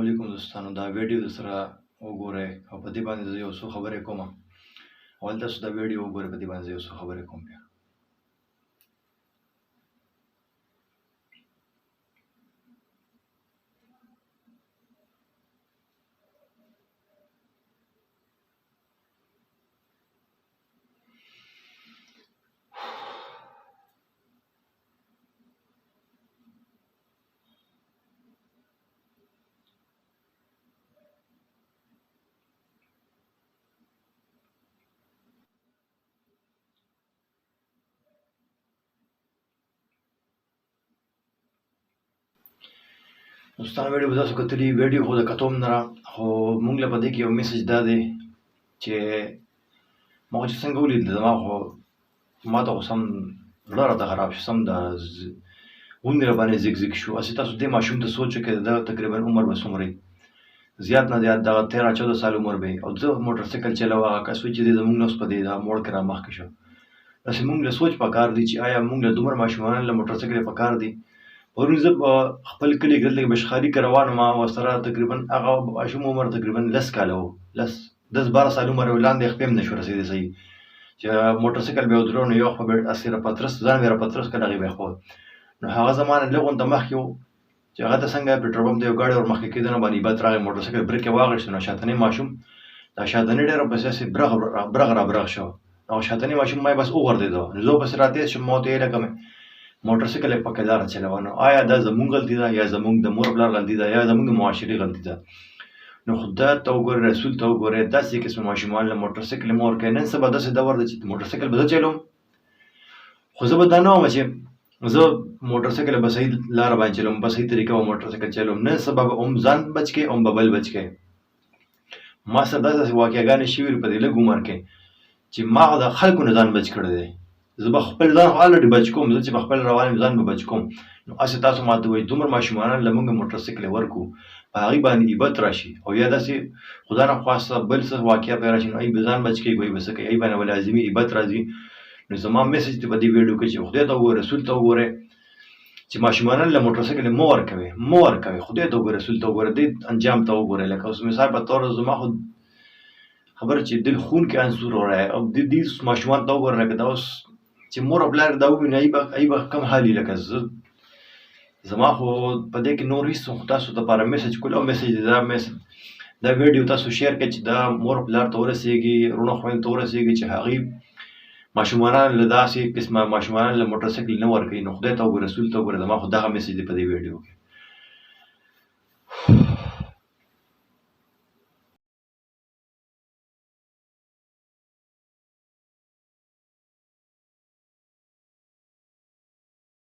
علیکم دوستانو، دا ویډیو د سره وګورئ او په دې باندې زه یو څو خبرې کوم. اول تاسو دا ویډیو وګورئ، په دې باندې زه یو څو خبرې کوم بیا. دوستانو ویډیو به تاسو کتلي، ویډیو خو د کتو نه خو موږ له په دې کې یو میسج دا دی چې ما چې څنګه ولیدل زما خو ما ته خو سم زړه راته خراب شو، سم د غوندې راباندې زیګ زیګ شو. هسې تاسو دې ماشوم ته سوچ وکړئ د دغه تقریبا عمر به څومره وي، زیات نه زیات دغه 13-14 سال عمر به وي او زه موټر سایکل چلوه. هغه کس وایي چې دی زموږ نه اوس په دې دغه موړ کې رامخکې شو. داسې موږ له سوچ پکار دی چې آیا موږ له دومره ماشومانو له موټر سایکل پکار دی. پرون زه په خپل کلي کې دلته بشخاري کې روان وم، ورسره تقریبا هغه ماشوم عمر تقریبا 10 کاله و، 10-12 سال عمر و، لاندې خپې هم نه شو رسېدی صحیح. چې موټر سایکل به یې ودرو نو یو خوا به هسې راپترس ځان به یې راپترس کړ، هغې به یې ښود. نو هغه زما نه لږ غونته مخکې و چې هغه ته څنګه پېټرول پمپ ته یو ګاډی ور مخکې کېده نو باندې بد راغی، موټر سایکل برېک یې واخیست. نو شاتنی ماشوم دا شاتني ډېر ورپسې هسې برغ رابرغ شو او شاتني ماشوم ما یې بس وغورځېده. نو زه ورپسې راتېز شوم، ما ورته ویې لکه موټر سایکل یې پکې لاره چلوه. نو آیا دا زموږ غلطي ده یا زموږ د مور پلار غلطي ده یا زموږ د معاشرې غلطي ده؟ نو خدای ته وګورئ، رسول ته وګورئ، داسې قسم ماشومان له موټر سایکل مه ورکوئ. نن سبا داسې دور دی چې موټر سایکل به زه چلوم، خو زه به دا نه وم چې زه موټر سایکل به صحیح لاره باندې چلوم، په صحیح طریقه به موټر سایکل چلوم. نن سبا به هم ځان بچ کړئ هم به بل بچ کړئ. ما سره داسې واقعګانې شوي په دې لږ عمر کې چې ما د خلکو نه ځان بچ کړی دی. زه به خپل ځان الریډي بچ کوم، زه چې به خپل روان یم ځان به بچ کوم. نو هسې تاسو ما ته وایي دومره ماشومانان له موږ موټر سایکل ورکړو، په هغې باندې عیبت راشي او یا داسې خدا نخواسته بل څه واقعه پرې راشي نو هغوی به ځان بچ کوي، هغوی به څه کوي، هغوی باندې به لازمي عیبت راځي. نو زما میسج دی په دې ویډیو کې چې خدای ته وګورئ، رسول ته وګورئ چې ماشومانان له موټر سایکل مه ورکوئ، مه ورکوئ. خدای ته وګورئ، رسول ته وګورئ، دې انجام ته وګورئ. لکه اوس مثال په طور زما خو خبره چې دل خون کې انځور وری او دې ماشومان ته وګورئ لکه دا اوس چې مور او پلار دا وویني هغوی به کم حال وي. لکه زما خو په دې کې نور هېڅ خو تاسو دپاره میسج کول او میسج دی دا ویډیو تاسو شیر کړئ چې دا مور پلار ته ورسېږي، وروڼو خویندو ته ورسېږي چې هغوی ماشومانان له داسې قسمه ماشومانان له موټر سایکل نه ورکوي. نو خدای ته وګورئ، رسول ته وګورئ. زما خو دغه میسج دی په دې ویډیو کې.